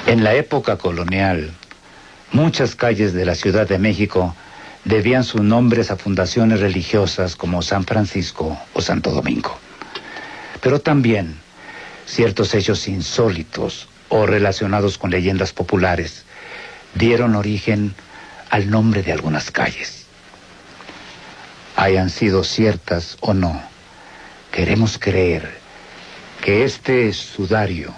En la época colonial, muchas calles de la Ciudad de México debían sus nombres a fundaciones religiosas como San Francisco o Santo Domingo. Pero también ciertos hechos insólitos o relacionados con leyendas populares dieron origen al nombre de algunas calles. Hayan sido ciertas o no, queremos creer que este sudario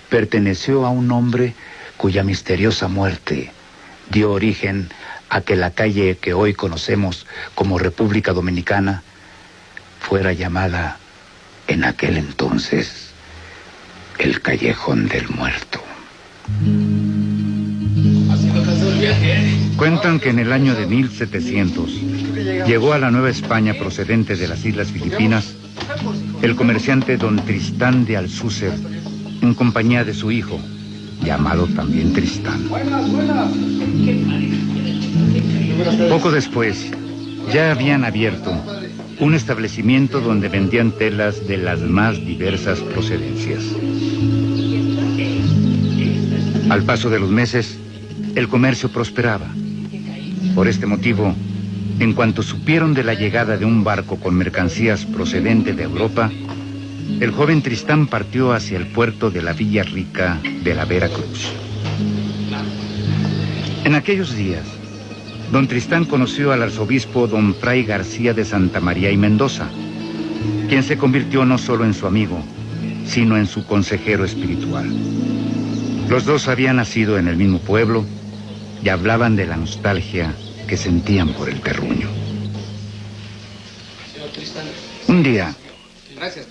perteneció a un hombre cuya misteriosa muerte dio origen a que la calle que hoy conocemos como República Dominicana fuera llamada en aquel entonces el Callejón del Muerto. Cuentan que en el año de 1700 llegó a la Nueva España procedente de las Islas Filipinas el comerciante don Tristán de Alcúcer en compañía de su hijo, llamado también Tristán. Poco después, ya habían abierto un establecimiento donde vendían telas de las más diversas procedencias. Al paso de los meses, el comercio prosperaba. Por este motivo, en cuanto supieron de la llegada de un barco con mercancías procedente de Europa, el joven Tristán partió hacia el puerto de la Villa Rica de la Veracruz. En aquellos días, don Tristán conoció al arzobispo don Fray García de Santa María y Mendoza, quien se convirtió no solo en su amigo, sino en su consejero espiritual. Los dos habían nacido en el mismo pueblo y hablaban de la nostalgia que sentían por el terruño. Un día,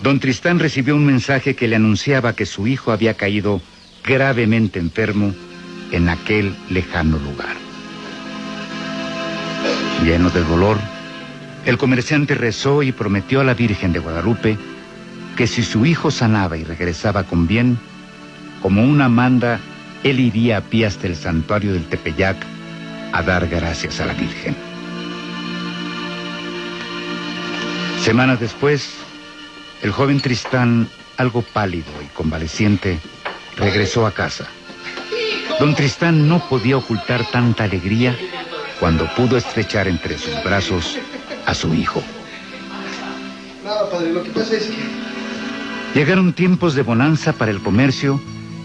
don Tristán recibió un mensaje que le anunciaba que su hijo había caído gravemente enfermo en aquel lejano lugar. Lleno de dolor, el comerciante rezó y prometió a la Virgen de Guadalupe que si su hijo sanaba y regresaba con bien, como una manda, él iría a pie hasta el santuario del Tepeyac a dar gracias a la Virgen. Semanas después, el joven Tristán, algo pálido y convaleciente, regresó a casa. Don Tristán no podía ocultar tanta alegría cuando pudo estrechar entre sus brazos a su hijo. Nada, padre, lo que pasa es que... Llegaron tiempos de bonanza para el comercio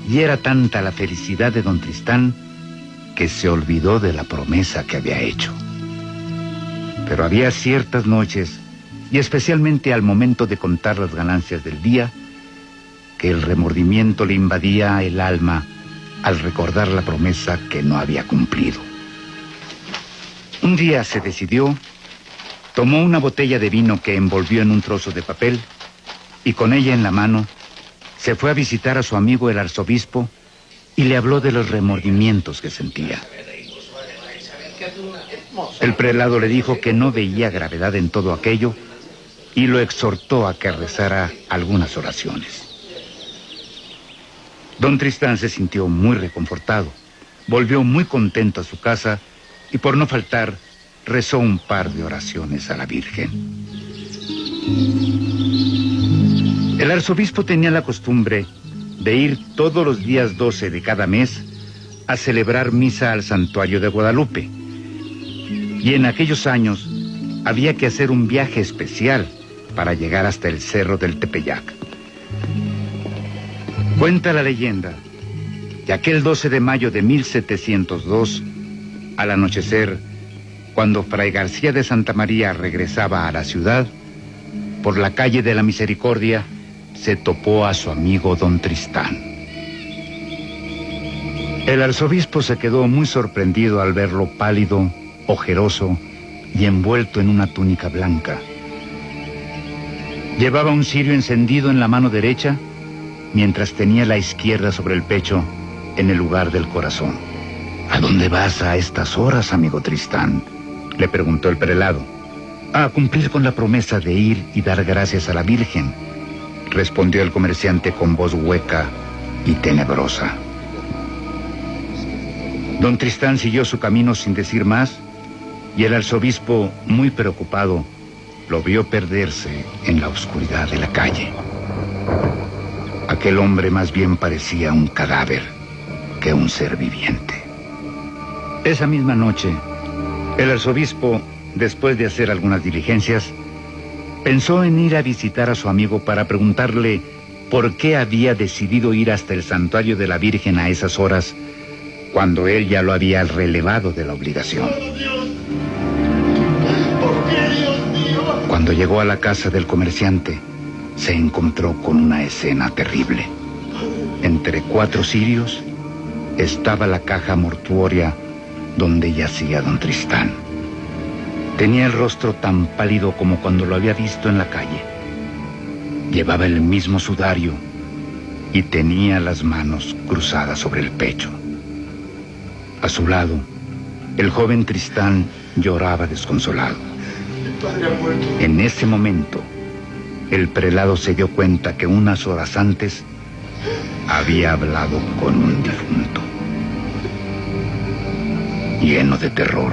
y era tanta la felicidad de don Tristán que se olvidó de la promesa que había hecho. Pero había ciertas noches, y especialmente al momento de contar las ganancias del día, que el remordimiento le invadía el alma al recordar la promesa que no había cumplido. Un día se decidió, tomó una botella de vino que envolvió en un trozo de papel y con ella en la mano se fue a visitar a su amigo el arzobispo y le habló de los remordimientos que sentía. El prelado le dijo que no veía gravedad en todo aquello y lo exhortó a que rezara algunas oraciones. Don Tristán se sintió muy reconfortado, volvió muy contento a su casa y por no faltar rezó un par de oraciones a la Virgen. El arzobispo tenía la costumbre de ir todos los días 12 de cada mes a celebrar misa al santuario de Guadalupe. Y en aquellos años había que hacer un viaje especial para llegar hasta el cerro del Tepeyac. Cuenta la leyenda que aquel 12 de mayo de 1702, al anochecer, cuando Fray García de Santa María regresaba a la ciudad, por la calle de la Misericordia, se topó a su amigo don Tristán. El arzobispo se quedó muy sorprendido al verlo pálido, ojeroso y envuelto en una túnica blanca. Llevaba un cirio encendido en la mano derecha, mientras tenía la izquierda sobre el pecho, en el lugar del corazón. ¿A dónde vas a estas horas, amigo Tristán?, le preguntó el prelado. A cumplir con la promesa de ir y dar gracias a la Virgen, respondió el comerciante con voz hueca y tenebrosa. Don Tristán siguió su camino sin decir más, y el arzobispo, muy preocupado, lo vio perderse en la oscuridad de la calle. Aquel hombre más bien parecía un cadáver, que un ser viviente. Esa misma noche, el arzobispo, después de hacer algunas diligencias, pensó en ir a visitar a su amigo para preguntarle por qué había decidido ir hasta el santuario de la Virgen a esas horas, cuando él ya lo había relevado de la obligación. Cuando llegó a la casa del comerciante, se encontró con una escena terrible. Entre 4 cirios estaba la caja mortuoria donde yacía don Tristán. Tenía el rostro tan pálido como cuando lo había visto en la calle. Llevaba el mismo sudario y tenía las manos cruzadas sobre el pecho. A su lado, el joven Tristán lloraba desconsolado. En ese momento, el prelado se dio cuenta que unas horas antes había hablado con un difunto. Lleno de terror,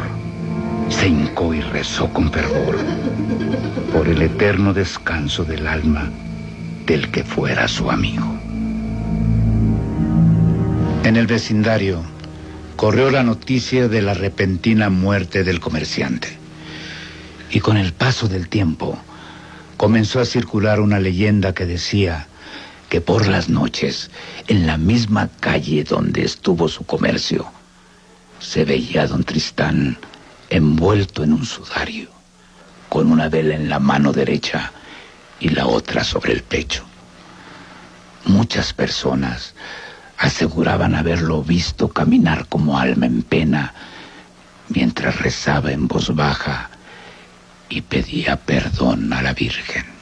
se hincó y rezó con fervor por el eterno descanso del alma del que fuera su amigo. En el vecindario corrió la noticia de la repentina muerte del comerciante. Y con el paso del tiempo comenzó a circular una leyenda que decía que por las noches, en la misma calle donde estuvo su comercio, se veía a don Tristán envuelto en un sudario, con una vela en la mano derecha y la otra sobre el pecho. Muchas personas aseguraban haberlo visto caminar como alma en pena, mientras rezaba en voz baja y pedía perdón a la Virgen.